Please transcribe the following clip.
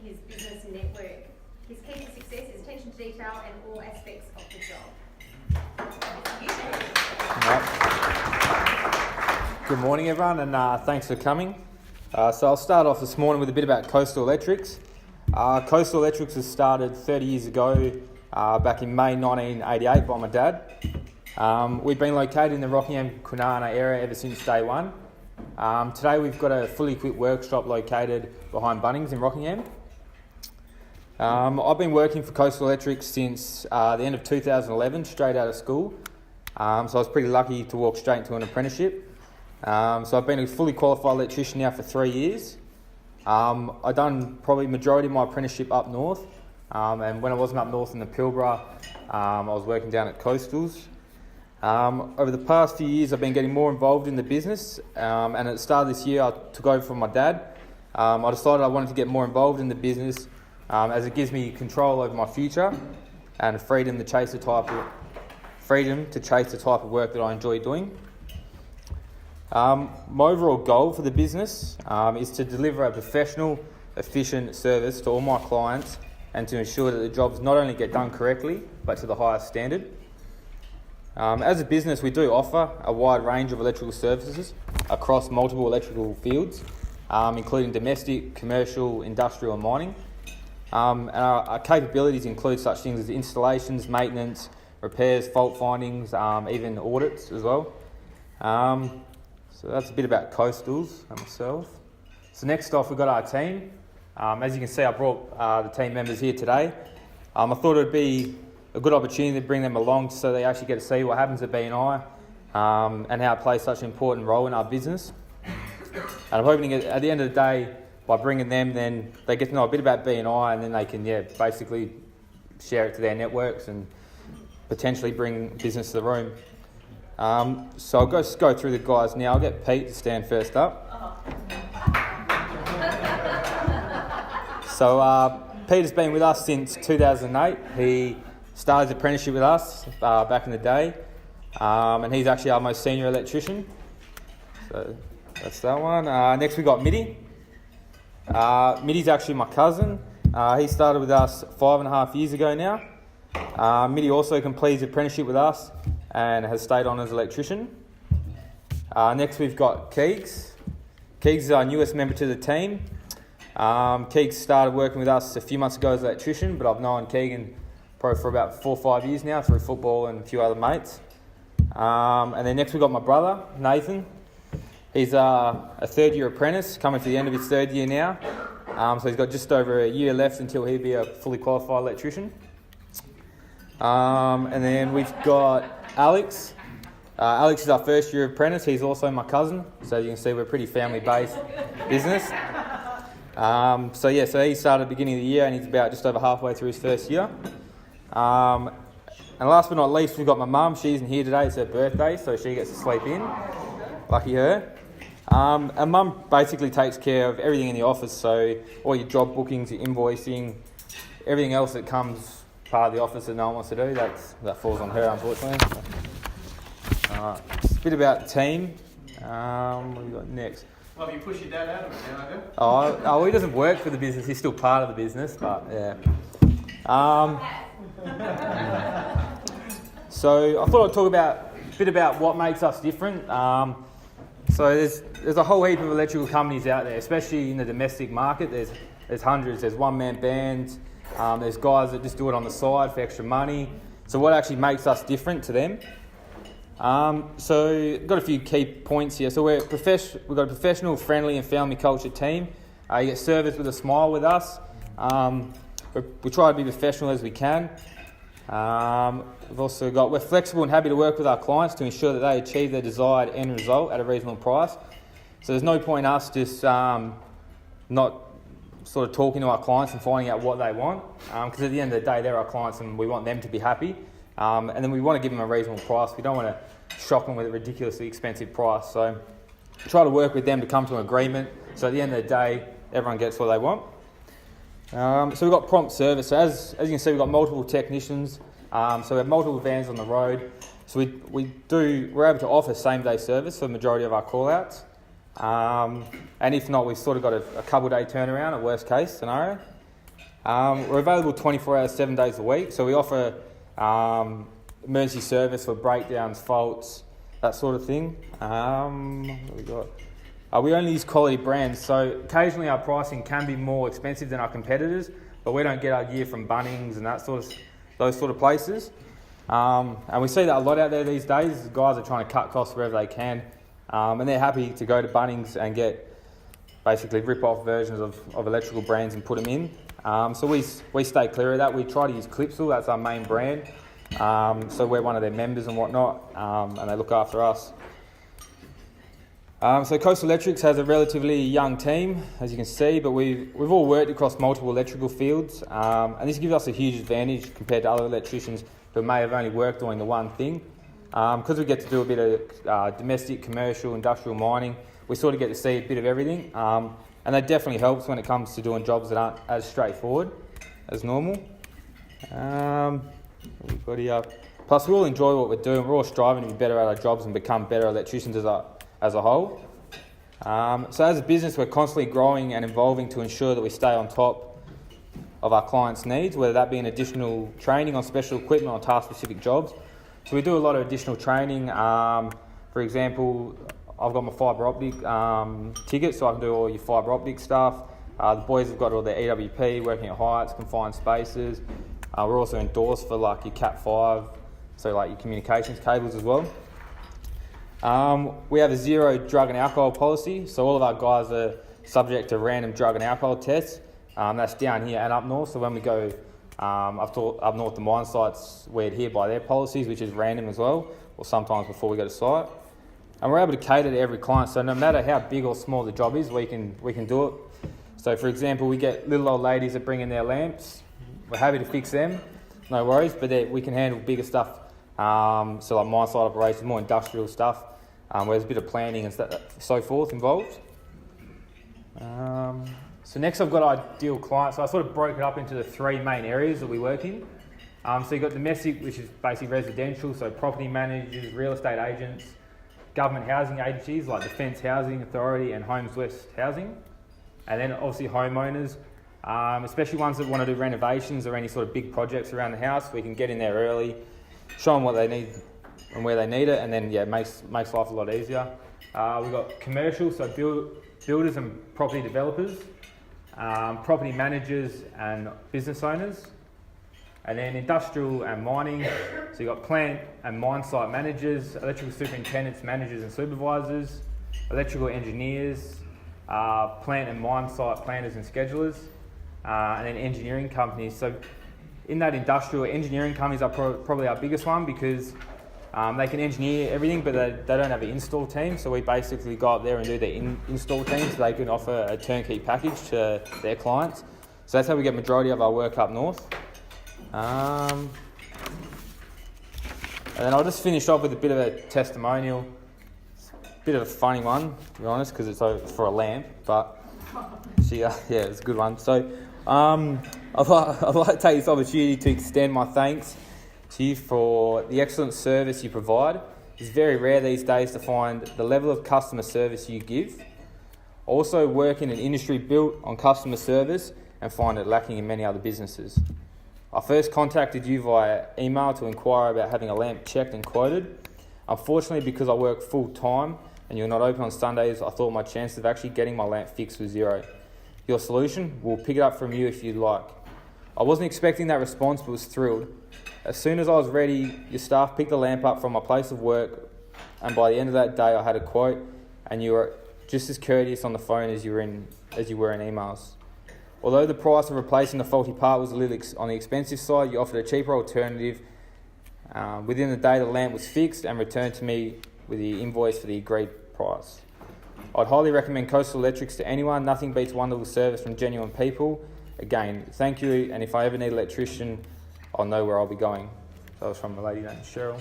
his business and network. His key to success is attention to detail and all aspects of the job. Good morning, everyone, and thanks for coming. So I'll start off this morning with a bit about Coastal Electrics. Coastal Electrics was started 30 years ago, back in May 1988 by my dad. We've been located in the Rockingham-Kwinana area ever since day one. Today we've got a fully equipped workshop located behind Bunnings in Rockingham. I've been working for Coastal Electrics since the end of 2011, straight out of school. So I was pretty lucky to walk straight into an apprenticeship. So I've been a fully qualified electrician now for 3 years. I've done probably majority of my apprenticeship up north, and when I wasn't up north in the Pilbara, I was working down at Coastals. Over the past few years I've been getting more involved in the business, and at the start of this year I took over from my dad. I decided I wanted to get more involved in the business as it gives me control over my future and freedom to chase the type of work that I enjoy doing. My overall goal for the business is to deliver a professional, efficient service to all my clients and to ensure that the jobs not only get done correctly, but to the highest standard. As a business, we do offer a wide range of electrical services across multiple electrical fields, including domestic, commercial, industrial and mining. And our capabilities include such things as installations, maintenance, repairs, fault findings, even audits as well. So that's a bit about Coastals and myself. So next off, we've got our team. As you can see, I brought the team members here today. I thought it would be a good opportunity to bring them along so they actually get to see what happens at BNI and how it plays such an important role in our business. And I'm hoping at the end of the day, by bringing them, then they get to know a bit about BNI and then they can basically share it to their networks and potentially bring business to the room. So I'll just go through the guys now. I'll get Pete to stand first up. So Pete has been with us since 2008. He started his apprenticeship with us back in the day, and he's actually our most senior electrician. So that's that one. Next we got Mitty. Mitty's actually my cousin. He started with us 5.5 years ago now. Mitty also completed his apprenticeship with us and has stayed on as electrician. Next we've got Keegs. Keegs is our newest member to the team. Keegs started working with us a few months ago as an electrician, but I've known Keegan probably for about 4 or 5 years now through football and a few other mates. And then next we've got my brother, Nathan. He's a third-year apprentice, coming to the end of his third year now. So he's got just over a year left until he'll be a fully qualified electrician. And then we've got Alex. Alex is our first-year apprentice. He's also my cousin. So you can see we're a pretty family-based business. So he started at the beginning of the year and he's about just over halfway through his first year. And last but not least, we've got my mum. She isn't here today. It's her birthday, so she gets to sleep in. Lucky her. And mum basically takes care of everything in the office, so all your job bookings, your invoicing, everything else that comes part of the office that no one wants to do, that falls on her, unfortunately. Just a bit about the team. What have we got next? Well, you push your dad out of it now, don't you? Oh, he doesn't work for the business. He's still part of the business, but yeah. So I thought I'd talk a bit about what makes us different. So there's a whole heap of electrical companies out there, especially in the domestic market. There's hundreds. There's one-man bands. There's guys that just do it on the side for extra money. So what actually makes us different to them? So got a few key points here. So we've got a professional, friendly and family culture team. You get serviced with a smile with us. We try to be professional as we can. We're flexible and happy to work with our clients to ensure that they achieve their desired end result at a reasonable price. So there's no point in us just not sort of talking to our clients and finding out what they want, because at the end of the day they're our clients and we want them to be happy, and then we want to give them a reasonable price. We don't want to shock them with a ridiculously expensive price, so try to work with them to come to an agreement so at the end of the day everyone gets what they want. So we've got prompt service. So as you can see, we've got multiple technicians. So we have multiple vans on the road. So we're able to offer same day service for the majority of our call outs. And if not, we've sort of got a couple day turnaround, a worst case scenario. We're available 24 hours, 7 days a week. So we offer emergency service for breakdowns, faults, that sort of thing. What have we got? We only use quality brands, so occasionally our pricing can be more expensive than our competitors, but we don't get our gear from Bunnings and those sort of places. And we see that a lot out there these days. Guys are trying to cut costs wherever they can, and they're happy to go to Bunnings and get basically rip-off versions of electrical brands and put them in. So we stay clear of that. We try to use Clipsal, that's our main brand. So we're one of their members and whatnot, and they look after us. So Coastal Electrics has a relatively young team, as you can see, but we've all worked across multiple electrical fields, and this gives us a huge advantage compared to other electricians who may have only worked doing the one thing. Because we get to do a bit of domestic, commercial, industrial mining, we sort of get to see a bit of everything, and that definitely helps when it comes to doing jobs that aren't as straightforward as normal. What we've got here. Plus, we all enjoy what we're doing. We're all striving to be better at our jobs and become better electricians as a whole. So as a business, we're constantly growing and evolving to ensure that we stay on top of our clients' needs, whether that be an additional training on special equipment or task-specific jobs. So we do a lot of additional training. For example, I've got my fibre optic ticket, so I can do all your fibre optic stuff. The boys have got all their EWP, working at heights, confined spaces. We're also endorsed for like your Cat 5, so like your communications cables as well. We have a zero drug and alcohol policy, so all of our guys are subject to random drug and alcohol tests. That's down here and up north, so when we go up north to mine sites, we adhere by their policies, which is random as well, or sometimes before we go to site. And we're able to cater to every client, so no matter how big or small the job is, we can do it. So for example, we get little old ladies that bring in their lamps. We're happy to fix them, no worries, but we can handle bigger stuff, so like mine site operations, more industrial stuff, where there's a bit of planning and so forth involved. So next I've got ideal clients. So I sort of broke it up into the three main areas that we work in. So you've got domestic, which is basically residential, so property managers, real estate agents, government housing agencies like Defence Housing Authority and Homes West Housing, and then obviously homeowners, especially ones that want to do renovations or any sort of big projects around the house. We can get in there early, show them what they need and where they need it, and then makes life a lot easier. We've got commercial, so builders and property developers, property managers and business owners, and then industrial and mining. So you've got plant and mine site managers, electrical superintendents, managers and supervisors, electrical engineers, plant and mine site planners and schedulers, and then engineering companies. So in that industrial, engineering companies are probably our biggest one, because they can engineer everything, but they don't have an install team. So we basically go up there and do their install team, so they can offer a turnkey package to their clients. So that's how we get majority of our work up north. And then I'll just finish off with a bit of a testimonial. It's a bit of a funny one, to be honest, because it's for a lamp, but it's a good one. So I'd like to take this opportunity to extend my thanks to you for the excellent service you provide. It's very rare these days to find the level of customer service you give. Also work in an industry built on customer service and find it lacking in many other businesses. I first contacted you via email to inquire about having a lamp checked and quoted. Unfortunately, because I work full time and you're not open on Sundays, I thought my chances of actually getting my lamp fixed was zero. Your solution, we'll pick it up from you if you'd like. I wasn't expecting that response, but was thrilled. As soon as I was ready, your staff picked the lamp up from my place of work, and by the end of that day I had a quote, and you were just as courteous on the phone as you were in emails. Although the price of replacing the faulty part was a little on the expensive side, you offered a cheaper alternative. Within the day, the lamp was fixed and returned to me with the invoice for the agreed price. I'd highly recommend Coastal Electrics to anyone. Nothing beats wonderful service from genuine people. Again, thank you, and if I ever need an electrician, I'll know where I'll be going. That was from a lady named Cheryl.